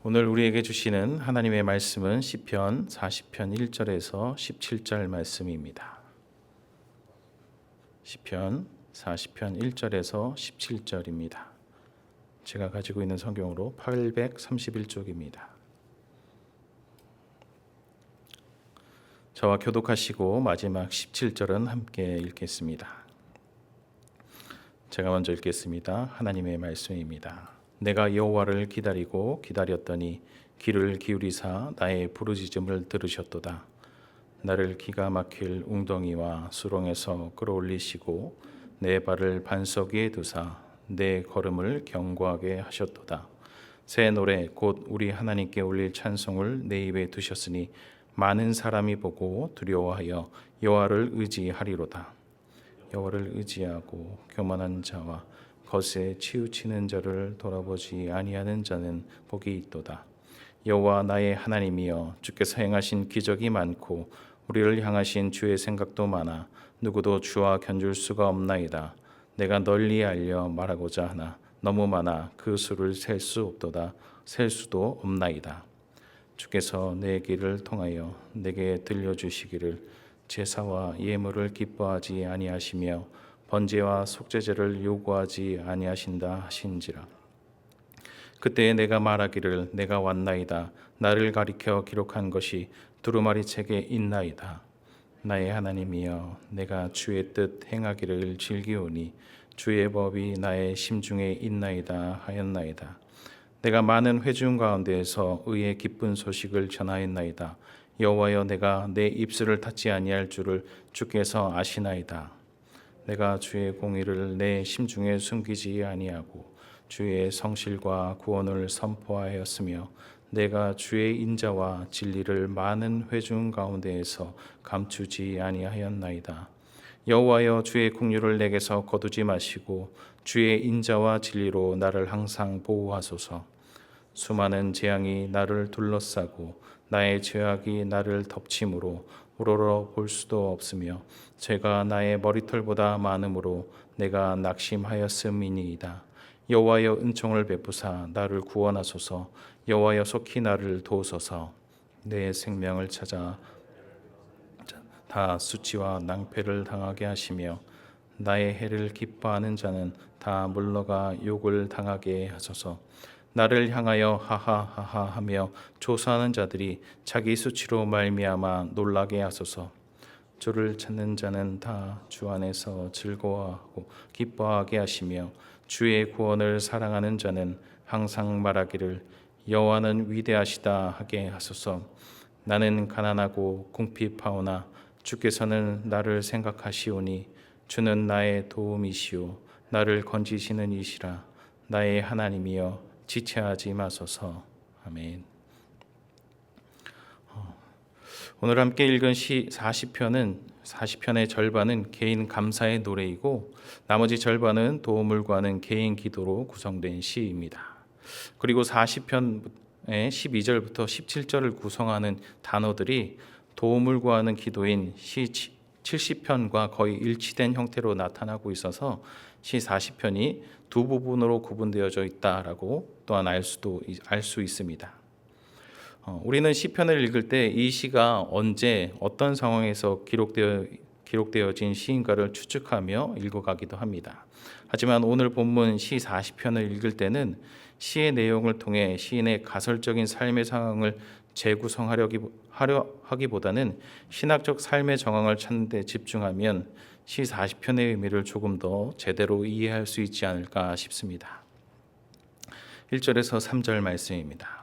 오늘 우리에게 주시는 하나님의 말씀은 시편 40편 1절에서 17절 말씀입니다. 시편 40편 1절에서 17절입니다. 제가 가지고 있는 성경으로 831쪽입니다. 저와 교독하시고 마지막 17절은 함께 읽겠습니다. 제가 먼저 읽겠습니다. 하나님의 말씀입니다. 내가 여호와를 기다리고 기다렸더니 귀를 기울이사 나의 부르짖음을 들으셨도다. 나를 기가 막힐 웅덩이와 수렁에서 끌어올리시고 내 발을 반석 위에 두사 내 걸음을 견고하게 하셨도다. 새 노래 곧 우리 하나님께 올릴 찬송을 내 입에 두셨으니 많은 사람이 보고 두려워하여 여호와를 의지하리로다. 여호와를 의지하고 교만한 자와 것에 치우치는 자를 돌아보지 아니하는 자는 복이 있도다. 여호와 나의 하나님이여, 주께서 행하신 기적이 많고 우리를 향하신 주의 생각도 많아 누구도 주와 견줄 수가 없나이다. 내가 널리 알려 말하고자 하나 너무 많아 그 수를 셀 수 없도다. 셀 수도 없나이다. 주께서 내 길을 통하여 내게 들려주시기를 제사와 예물을 기뻐하지 아니하시며 번제와 속죄제를 요구하지 아니하신다 하신지라. 그때에 내가 말하기를 내가 왔나이다. 나를 가리켜 기록한 것이 두루마리 책에 있나이다. 나의 하나님이여, 내가 주의 뜻 행하기를 즐기오니 주의 법이 나의 심중에 있나이다 하였나이다. 내가 많은 회중 가운데에서 의의 기쁜 소식을 전하였나이다. 여호와여, 내가 내 입술을 닫지 아니할 줄을 주께서 아시나이다. 내가 주의 공의를 내 심중에 숨기지 아니하고 주의 성실과 구원을 선포하였으며 내가 주의 인자와 진리를 많은 회중 가운데에서 감추지 아니하였나이다. 여호와여, 주의 긍휼을 내게서 거두지 마시고 주의 인자와 진리로 나를 항상 보호하소서. 수많은 재앙이 나를 둘러싸고 나의 죄악이 나를 덮침으로 우러러 볼 수도 없으며 죄가 나의 머리털보다 많으므로 내가 낙심하였음이니이다. 여호와여, 은총을 베푸사 나를 구원하소서. 여호와여, 속히 나를 도우소서. 내 생명을 찾아 다 수치와 낭패를 당하게 하시며 나의 해를 기뻐하는 자는 다 물러가 욕을 당하게 하소서. 나를 향하여 하하하하 하며 조사하는 자들이 자기 수치로 말미암아 놀라게 하소서. 주를 찾는 자는 다 주 안에서 즐거워하고 기뻐하게 하시며 주의 구원을 사랑하는 자는 항상 말하기를 여호와는 위대하시다 하게 하소서. 나는 가난하고 궁핍하오나 주께서는 나를 생각하시오니 주는 나의 도움이시오 나를 건지시는 이시라. 나의 하나님이여, 지체하지 마소서. 아멘. 오늘 함께 읽은 시 40편의 절반은 개인 감사의 노래이고 나머지 절반은 도움을 구하는 개인 기도로 구성된 시입니다. 그리고 40편의 12절부터 17절을 구성하는 단어들이 도움을 구하는 기도인 시 70편과 거의 일치된 형태로 나타나고 있어서 시 40편이 두 부분으로 구분되어져 있다라고 또한 알 수 있습니다. 우리는 시편을 읽을 때 이 시가 언제 어떤 상황에서 기록되어진 시인가를 추측하며 읽어가기도 합니다. 하지만 오늘 본문 시 40편을 읽을 때는 시의 내용을 통해 시인의 가설적인 삶의 상황을 재구성하려 하기보다는 신학적 삶의 정황을 찾는 데 집중하면 시 40편의 의미를 조금 더 제대로 이해할 수 있지 않을까 싶습니다. 1절에서 3절 말씀입니다.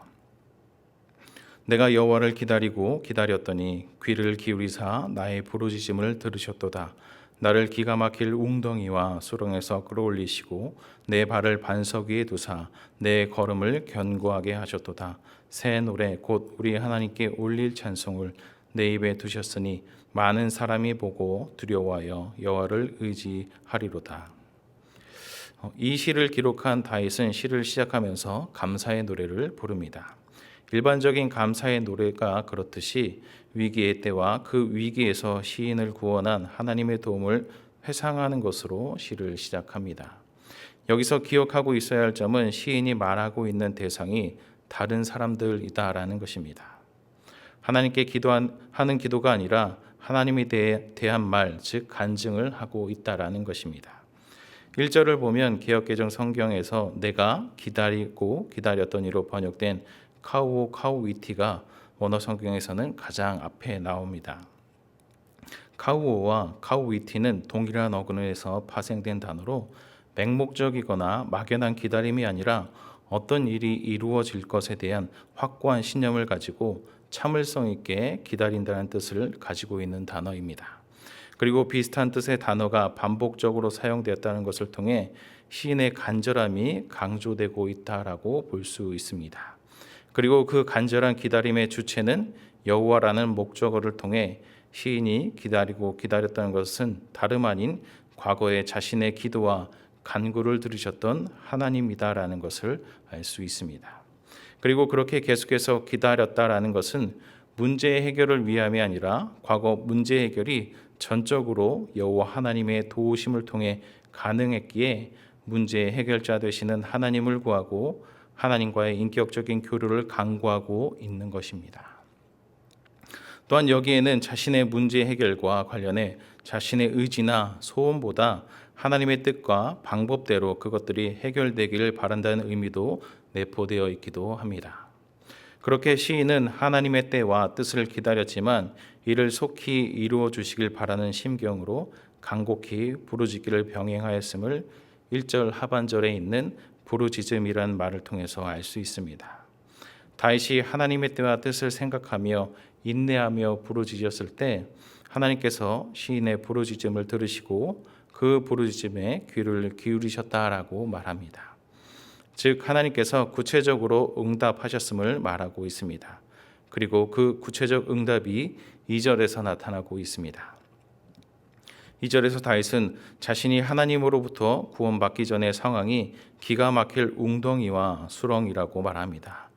내가 여호와를 기다리고 기다렸더니 귀를 기울이사 나의 부르짖음을 들으셨도다. 나를 기가 막힐 웅덩이와 수렁에서 끌어올리시고 내 발을 반석 위에 두사 내 걸음을 견고하게 하셨도다. 새 노래 곧 우리 하나님께 올릴 찬송을 내 입에 두셨으니 많은 사람이 보고 두려워하여 여호와를 의지하리로다. 이 시를 기록한 다윗은 시를 시작하면서 감사의 노래를 부릅니다. 일반적인 감사의 노래가 그렇듯이 위기의 때와 그 위기에서 시인을 구원한 하나님의 도움을 회상하는 것으로 시를 시작합니다. 여기서 기억하고 있어야 할 점은 시인이 말하고 있는 대상이 다른 사람들이다라는 것입니다. 하나님께 하는 기도가 아니라 하나님에 대한 말, 즉 간증을 하고 있다라는 것입니다. 1절을 보면 개역개정 성경에서 내가 기다리고 기다렸더니로 번역된 카우위티가 원어 성경에서는 가장 앞에 나옵니다. 카우오와 카우위티는 동일한 어근에서 파생된 단어로 맹목적이거나 막연한 기다림이 아니라 어떤 일이 이루어질 것에 대한 확고한 신념을 가지고 참을성 있게 기다린다는 뜻을 가지고 있는 단어입니다. 그리고 비슷한 뜻의 단어가 반복적으로 사용되었다는 것을 통해 시인의 간절함이 강조되고 있다라고 볼 수 있습니다. 그리고 그 간절한 기다림의 주체는 여호와라는 목적어를 통해 시인이 기다리고 기다렸다는 것은 다름 아닌 과거에 자신의 기도와 간구를 들으셨던 하나님이다라는 것을 알 수 있습니다. 그리고 그렇게 계속해서 기다렸다라는 것은 문제 해결을 위함이 아니라 과거 문제 해결이 전적으로 여호와 하나님의 도우심을 통해 가능했기에 문제 해결자 되시는 하나님을 구하고 하나님과의 인격적인 교류를 강구하고 있는 것입니다. 또한 여기에는 자신의 문제 해결과 관련해 자신의 의지나 소원보다 하나님의 뜻과 방법대로 그것들이 해결되기를 바란다는 의미도 내포되어 있기도 합니다. 그렇게 시인은 하나님의 때와 뜻을 기다렸지만 이를 속히 이루어 주시길 바라는 심경으로 간곡히 부르짖기를 병행하였음을 1절 하반절에 있는 부르짖음이라는 말을 통해서 알 수 있습니다. 다윗이 하나님의 때와 뜻을 생각하며 인내하며 부르짖었을 때 하나님께서 시인의 부르짖음을 들으시고 그 부르짖음에 귀를 기울이셨다라고 말합니다. 즉 하나님께서 구체적으로 응답하셨음을 말하고 있습니다. 그리고 그 구체적 응답이 2절에서 나타나고 있습니다. 2절에서 다윗은 자신이 하나님으로부터 구원받기 전의 상황이 기가 막힐 웅덩이와 수렁이라고 말합니다.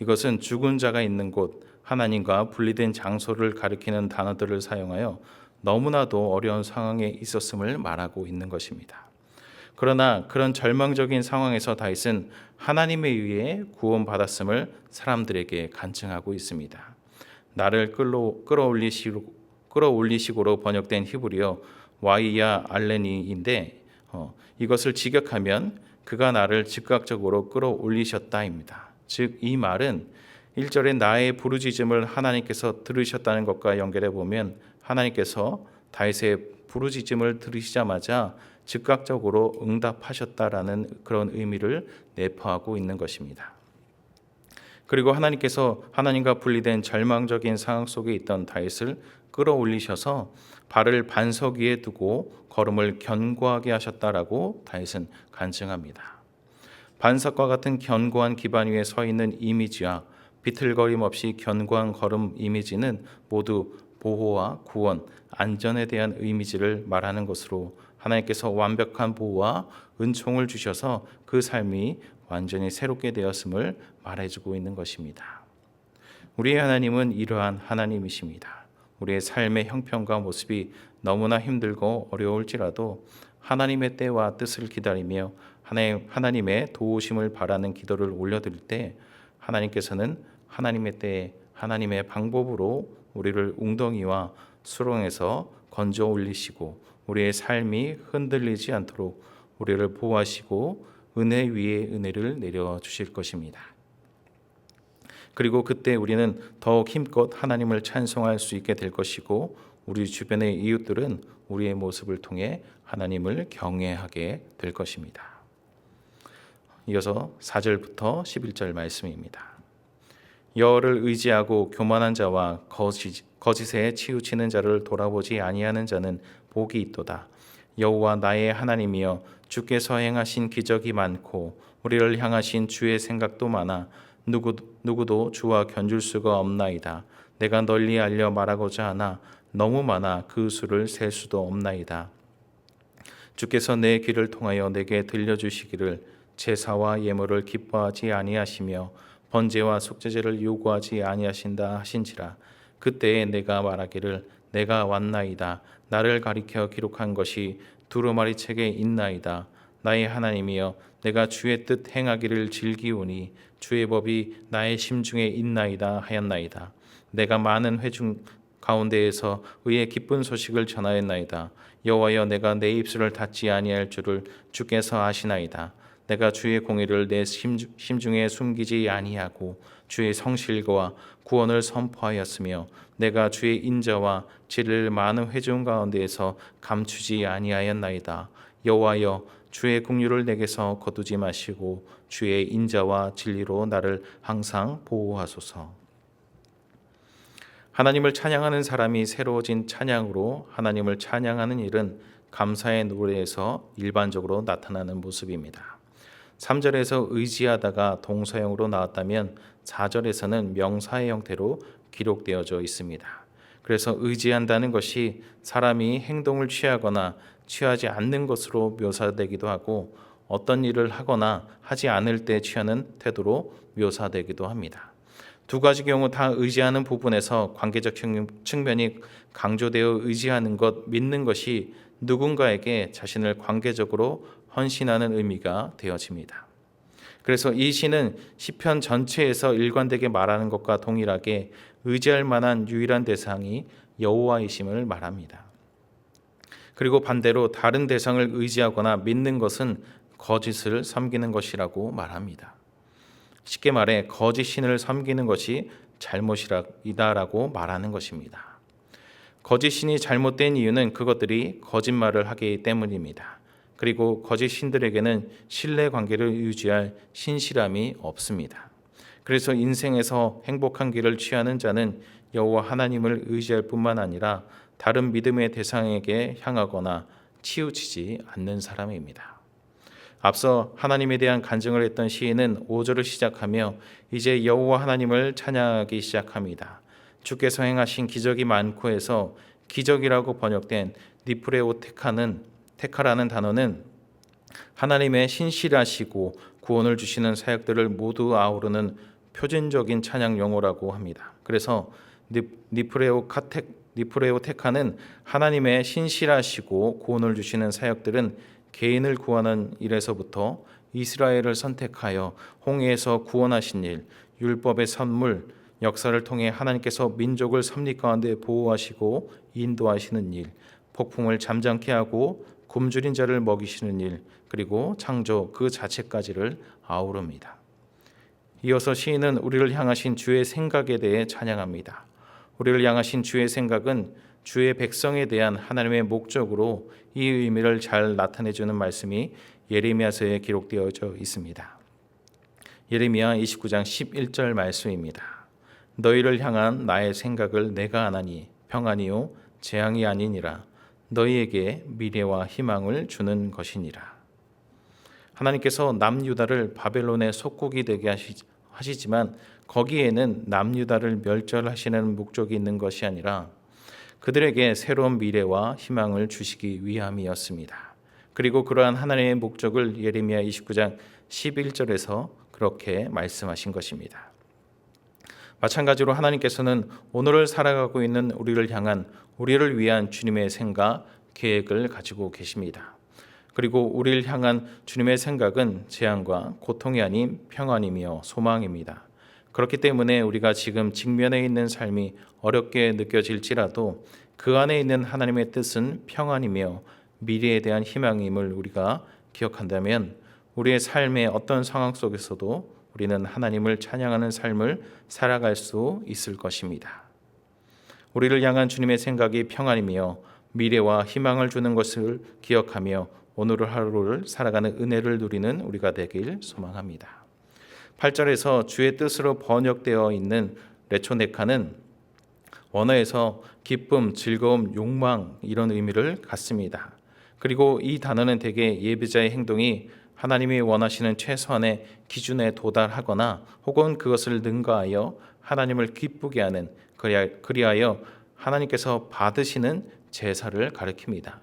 이것은 죽은 자가 있는 곳, 하나님과 분리된 장소를 가리키는 단어들을 사용하여 너무나도 어려운 상황에 있었음을 말하고 있는 것입니다. 그러나 그런 절망적인 상황에서 다윗은 하나님에 의해 구원받았음을 사람들에게 간증하고 있습니다. 나를 끌어올리시고로 번역된 히브리어 와이야 알레니인데 이것을 직역하면 그가 나를 즉각적으로 끌어올리셨다입니다. 즉 이 말은 1절에 나의 부르짖음을 하나님께서 들으셨다는 것과 연결해 보면 하나님께서 다윗의 부르짖음을 들으시자마자 즉각적으로 응답하셨다라는 그런 의미를 내포하고 있는 것입니다. 그리고 하나님께서 하나님과 분리된 절망적인 상황 속에 있던 다윗을 끌어올리셔서 발을 반석 위에 두고 걸음을 견고하게 하셨다라고 다윗은 간증합니다. 반석과 같은 견고한 기반 위에 서 있는 이미지와 비틀거림 없이 견고한 걸음 이미지는 모두 보호와 구원, 안전에 대한 이미지를 말하는 것으로 하나님께서 완벽한 보호와 은총을 주셔서 그 삶이 완전히 새롭게 되었음을 말해주고 있는 것입니다. 우리의 하나님은 이러한 하나님이십니다. 우리의 삶의 형편과 모습이 너무나 힘들고 어려울지라도 하나님의 때와 뜻을 기다리며 하나님의 도우심을 바라는 기도를 올려드릴 때 하나님께서는 하나님의 때에 하나님의 방법으로 우리를 웅덩이와 수렁에서 건져 올리시고 우리의 삶이 흔들리지 않도록 우리를 보호하시고 은혜 위에 은혜를 내려주실 것입니다. 그리고 그때 우리는 더욱 힘껏 하나님을 찬송할 수 있게 될 것이고 우리 주변의 이웃들은 우리의 모습을 통해 하나님을 경외하게 될 것입니다. 이어서 4절부터 11절 말씀입니다. 여호와를 의지하고 교만한 자와 거짓에 치우치는 자를 돌아보지 아니하는 자는 복이 있도다. 여호와 나의 하나님이여 주께서 행하신 기적이 많고 우리를 향하신 주의 생각도 많아 누구도 주와 견줄 수가 없나이다. 내가 널리 알려 말하고자 하나 너무 많아 그 수를 셀 수도 없나이다. 주께서 내 귀를 통하여 내게 들려주시기를 제사와 예물을 기뻐하지 아니하시며 번제와 속죄제를 요구하지 아니하신다 하신지라. 그때에 내가 말하기를 내가 왔나이다. 나를 가리켜 기록한 것이 두루마리 책에 있나이다. 나의 하나님이여 내가 주의 뜻 행하기를 즐기오니 주의 법이 나의 심중에 있나이다 하였나이다. 내가 많은 회중 가운데에서 의의 기쁜 소식을 전하였나이다. 여호와여, 내가 내 입술을 닫지 아니할 줄을 주께서 아시나이다. 내가 주의 공의를 내 심중에 숨기지 아니하고 주의 성실과 구원을 선포하였으며 내가 주의 인자와 진리를 많은 회중 가운데에서 감추지 아니하였나이다. 여호와여, 주의 긍휼을 내게서 거두지 마시고 주의 인자와 진리로 나를 항상 보호하소서. 하나님을 찬양하는 사람이 새로워진 찬양으로 하나님을 찬양하는 일은 감사의 노래에서 일반적으로 나타나는 모습입니다. 3절에서 의지하다가 동사형으로 나왔다면 4절에서는 명사의 형태로 기록되어져 있습니다. 그래서 의지한다는 것이 사람이 행동을 취하거나 취하지 않는 것으로 묘사되기도 하고 어떤 일을 하거나 하지 않을 때 취하는 태도로 묘사되기도 합니다. 두 가지 경우 다 의지하는 부분에서 관계적 측면이 강조되어 의지하는 것, 믿는 것이 누군가에게 자신을 관계적으로 헌신하는 의미가 되어집니다. 그래서 이 시는 시편 전체에서 일관되게 말하는 것과 동일하게 의지할 만한 유일한 대상이 여호와이심을 말합니다. 그리고 반대로 다른 대상을 의지하거나 믿는 것은 거짓을 섬기는 것이라고 말합니다. 쉽게 말해 거짓 신을 섬기는 것이 잘못이다라고 말하는 것입니다. 거짓 신이 잘못된 이유는 그것들이 거짓말을 하기 때문입니다. 그리고 거짓 신들에게는 신뢰 관계를 유지할 신실함이 없습니다. 그래서 인생에서 행복한 길을 취하는 자는 여호와 하나님을 의지할 뿐만 아니라 다른 믿음의 대상에게 향하거나 치우치지 않는 사람입니다. 앞서 하나님에 대한 간증을 했던 시인은 5절을 시작하며 이제 여호와 하나님을 찬양하기 시작합니다. 주께서 행하신 기적이 많고 해서 기적이라고 번역된 테카라는 단어는 하나님의 신실하시고 구원을 주시는 사역들을 모두 아우르는 표준적인 찬양 용어라고 합니다. 그래서 니프레오테카는 하나님의 신실하시고 구원을 주시는 사역들은 개인을 구하는 일에서부터 이스라엘을 선택하여 홍해에서 구원하신 일, 율법의 선물, 역사를 통해 하나님께서 민족을 섭리 가운데 보호하시고 인도하시는 일, 폭풍을 잠잠케 하고 굶주린 자를 먹이시는 일, 그리고 창조 그 자체까지를 아우릅니다. 이어서 시인은 우리를 향하신 주의 생각에 대해 찬양합니다. 우리를 향하신 주의 생각은 주의 백성에 대한 하나님의 목적으로 이 의미를 잘 나타내주는 말씀이 예레미야서에 기록되어져 있습니다. 예레미야 29장 11절 말씀입니다. 너희를 향한 나의 생각을 내가 아나니 평안이요 재앙이 아니니라. 너희에게 미래와 희망을 주는 것이니라. 하나님께서 남유다를 바벨론의 속국이 되게 하시지만 거기에는 남유다를 멸절하시는 목적이 있는 것이 아니라 그들에게 새로운 미래와 희망을 주시기 위함이었습니다. 그리고 그러한 하나님의 목적을 예레미야 29장 11절에서 그렇게 말씀하신 것입니다. 마찬가지로 하나님께서는 오늘을 살아가고 있는 우리를 향한 우리를 위한 주님의 생각, 계획을 가지고 계십니다. 그리고 우리를 향한 주님의 생각은 재앙과 고통이 아닌 평안이며 소망입니다. 그렇기 때문에 우리가 지금 직면해 있는 삶이 어렵게 느껴질지라도 그 안에 있는 하나님의 뜻은 평안이며 미래에 대한 희망임을 우리가 기억한다면 우리의 삶의 어떤 상황 속에서도 우리는 하나님을 찬양하는 삶을 살아갈 수 있을 것입니다. 우리를 향한 주님의 생각이 평안이며 미래와 희망을 주는 것을 기억하며 오늘 하루를 살아가는 은혜를 누리는 우리가 되길 소망합니다. 8절에서 주의 뜻으로 번역되어 있는 레초네카는 원어에서 기쁨, 즐거움, 욕망 이런 의미를 갖습니다. 그리고 이 단어는 대개 예배자의 행동이 하나님이 원하시는 최소한의 기준에 도달하거나 혹은 그것을 능가하여 하나님을 기쁘게 하는 그리하여 하나님께서 받으시는 제사를 가리킵니다.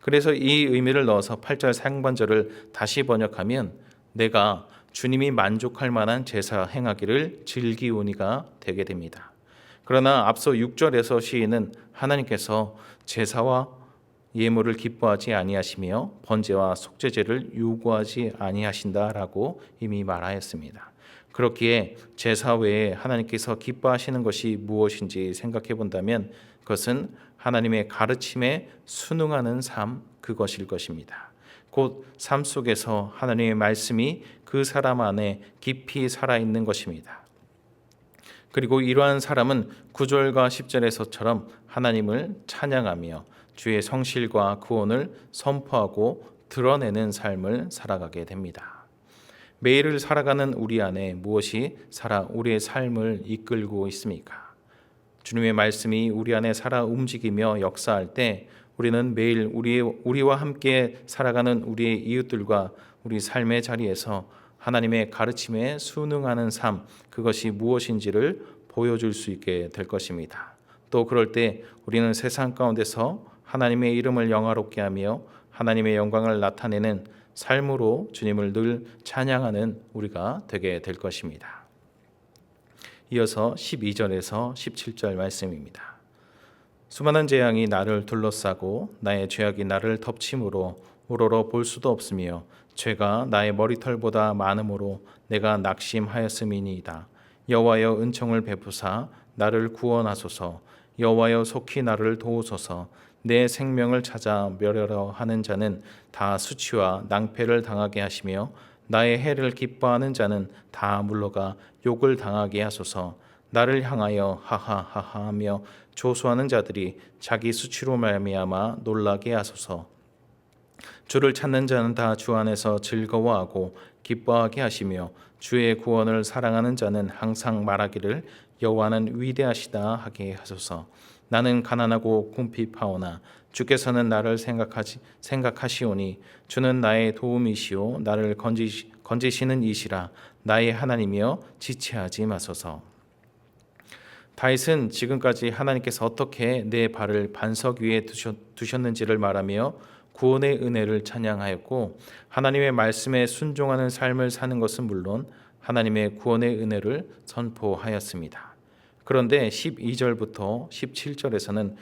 그래서 이 의미를 넣어서 8절 상반절을 다시 번역하면 내가 주님이 만족할 만한 제사 행하기를 즐기오니가 되게 됩니다. 그러나 앞서 6절에서 시인은 하나님께서 제사와 예물을 기뻐하지 아니하시며 번제와 속죄제를 요구하지 아니하신다라고 이미 말하였습니다. 그렇기에 제사 외에 하나님께서 기뻐하시는 것이 무엇인지 생각해 본다면 그것은 하나님의 가르침에 순응하는 삶, 그것일 것입니다. 곧 삶 속에서 하나님의 말씀이 그 사람 안에 깊이 살아있는 것입니다. 그리고 이러한 사람은 9절과 10절에서처럼 하나님을 찬양하며 주의 성실과 구원을 선포하고 드러내는 삶을 살아가게 됩니다. 매일을 살아가는 우리 안에 무엇이 우리의 삶을 이끌고 있습니까? 주님의 말씀이 우리 안에 살아 움직이며 역사할 때 우리는 매일 우리와 함께 살아가는 우리의 이웃들과 우리 삶의 자리에서 하나님의 가르침에 순응하는 삶, 그것이 무엇인지를 보여줄 수 있게 될 것입니다. 또 그럴 때 우리는 세상 가운데서 하나님의 이름을 영화롭게 하며 하나님의 영광을 나타내는 삶으로 주님을 늘 찬양하는 우리가 되게 될 것입니다. 이어서 12절에서 17절 말씀입니다. 수많은 재앙이 나를 둘러싸고 나의 죄악이 나를 덮침으로 우러러 볼 수도 없으며 죄가 나의 머리털보다 많음으로 내가 낙심하였음이니이다. 여호와여 은총을 베푸사 나를 구원하소서. 여호와여 속히 나를 도우소서. 내 생명을 찾아 멸하려 하는 자는 다 수치와 낭패를 당하게 하시며 나의 해를 기뻐하는 자는 다 물러가 욕을 당하게 하소서. 나를 향하여 하하하하 하며 조소하는 자들이 자기 수치로 말미암아 놀라게 하소서. 주를 찾는 자는 다 주 안에서 즐거워하고 기뻐하게 하시며 주의 구원을 사랑하는 자는 항상 말하기를 여호와는 위대하시다 하게 하소서. 나는 가난하고 궁핍하오나 주께서는 나를 생각하시오니 주는 나의 도움이시오 나를 건지시는 이시라. 나의 하나님이여 지체하지 마소서. 다윗은 지금까지 하나님께서 어떻게 내 발을 반석 위에 두셨는지를 말하며 구원의 은혜를 찬양하였고, 하나님의 말씀에 순종하는 삶을 사는 것은 물론 하나님의 구원의 은혜를 선포하였습니다. 그런데 12절부터 17절에서는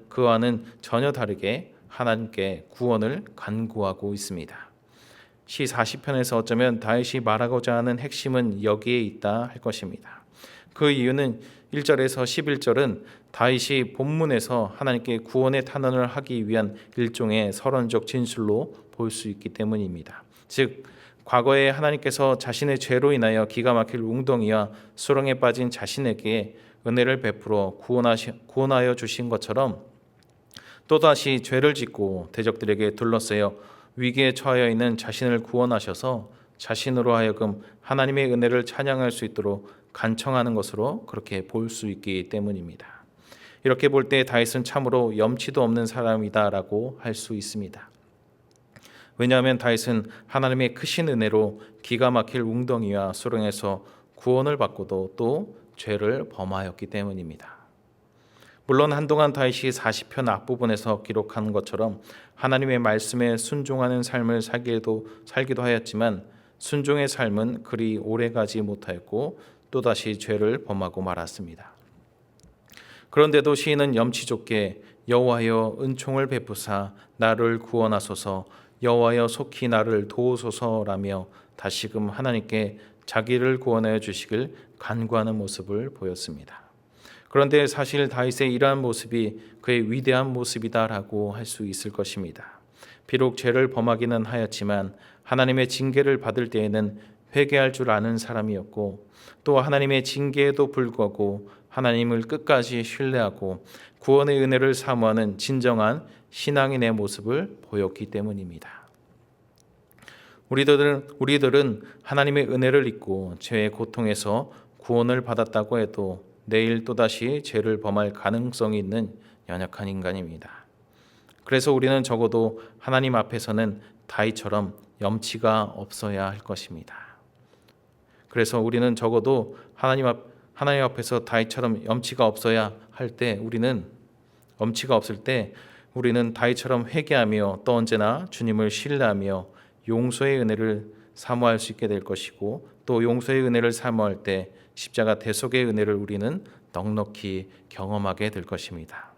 그와는 전혀 다르게 하나님께 구원을 간구하고 있습니다. 시 40편에서 어쩌면 다윗이 말하고자 하는 핵심은 여기에 있다 할 것입니다. 그 이유는 1절에서 11절은 다윗이 본문에서 하나님께 구원의 탄원을 하기 위한 일종의 서론적 진술로 볼 수 있기 때문입니다. 즉 과거에 하나님께서 자신의 죄로 인하여 기가 막힐 웅덩이와 수렁에 빠진 자신에게 은혜를 베풀어 구원하여 주신 것처럼 또다시 죄를 짓고 대적들에게 둘러싸여 위기에 처하여 있는 자신을 구원하셔서 자신으로 하여금 하나님의 은혜를 찬양할 수 있도록 간청하는 것으로 그렇게 볼 수 있기 때문입니다. 이렇게 볼 때 다윗은 참으로 염치도 없는 사람이다라고 할 수 있습니다. 왜냐하면 다윗은 하나님의 크신 은혜로 기가 막힐 웅덩이와 수렁에서 구원을 받고도 또 죄를 범하였기 때문입니다. 물론 한동안 다윗이 40편 앞부분에서 기록한 것처럼 하나님의 말씀에 순종하는 삶을 살기도 하였지만 순종의 삶은 그리 오래가지 못하였고 또다시 죄를 범하고 말았습니다. 그런데도 시인은 염치 좋게 여호와여 은총을 베푸사 나를 구원하소서. 여호와여 속히 나를 도우소서라며 다시금 하나님께 자기를 구원하여 주시길 간구하는 모습을 보였습니다. 그런데 사실 다윗의 이러한 모습이 그의 위대한 모습이다라고 할 수 있을 것입니다. 비록 죄를 범하기는 하였지만 하나님의 징계를 받을 때에는 회개할 줄 아는 사람이었고, 또 하나님의 징계에도 불구하고 하나님을 끝까지 신뢰하고 구원의 은혜를 사모하는 진정한 신앙인의 모습을 보였기 때문입니다. 우리들은 하나님의 은혜를 잊고 죄의 고통에서 구원을 받았다고 해도 내일 또다시 죄를 범할 가능성이 있는 연약한 인간입니다. 그래서 우리는 적어도 하나님 앞에서는 다윗처럼 염치가 없어야 할 것입니다. 그래서 우리는 적어도 하나님 앞에서 다윗처럼 염치가 없어야 할 때 염치가 없을 때 우리는 다윗처럼 회개하며 또 언제나 주님을 신뢰하며 용서의 은혜를 사모할 수 있게 될 것이고, 또 용서의 은혜를 사모할 때 십자가 대속의 은혜를 우리는 넉넉히 경험하게 될 것입니다.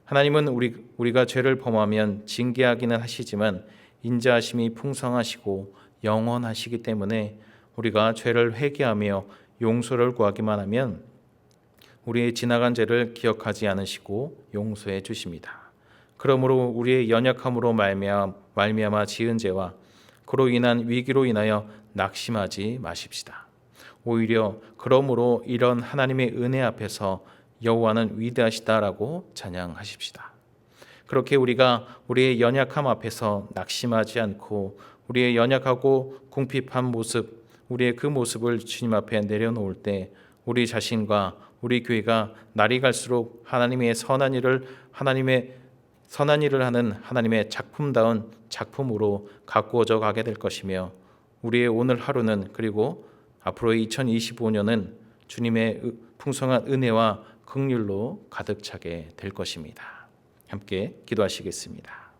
하나님은 우리가 죄를 범하면 징계하기는 하시지만 인자하심이 풍성하시고 영원하시기 때문에 우리가 죄를 회개하며 용서를 구하기만 하면 우리의 지나간 죄를 기억하지 않으시고 용서해 주십니다. 그러므로 우리의 연약함으로 말미암아 지은 죄와 그로 인한 위기로 인하여 낙심하지 마십시다. 오히려 그러므로 이런 하나님의 은혜 앞에서 여호와는 위대하시다라고 찬양하십시다. 그렇게 우리가 우리의 연약함 앞에서 낙심하지 않고 우리의 연약하고 궁핍한 모습, 우리의 그 모습을 주님 앞에 내려놓을 때 우리 자신과 우리 교회가 날이 갈수록 하나님의 선한 일을 하는 하나님의 작품다운 작품으로 가꾸어져 가게 될 것이며 우리의 오늘 하루는 그리고 앞으로의 2025년은 주님의 풍성한 은혜와 긍휼로 가득 차게 될 것입니다. 함께 기도하시겠습니다.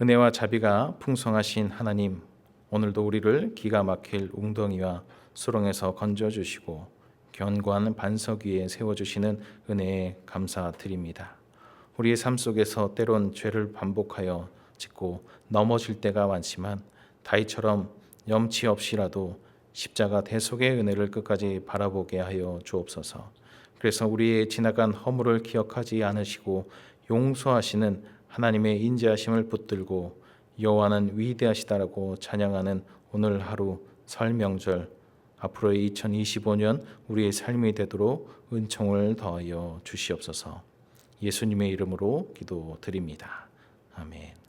은혜와 자비가 풍성하신 하나님, 오늘도 우리를 기가 막힐 웅덩이와 수렁에서 건져주시고 견고한 반석 위에 세워주시는 은혜에 감사드립니다. 우리의 삶 속에서 때론 죄를 반복하여 짓고 넘어질 때가 많지만 다윗처럼 염치 없이라도 십자가 대속의 은혜를 끝까지 바라보게 하여 주옵소서. 그래서 우리의 지나간 허물을 기억하지 않으시고 용서하시는 하나님의 인자하심을 붙들고 여호와는 위대하시다라고 찬양하는 오늘 하루 설 명절, 앞으로의 2025년 우리의 삶이 되도록 은총을 더하여 주시옵소서. 예수님의 이름으로 기도드립니다. 아멘.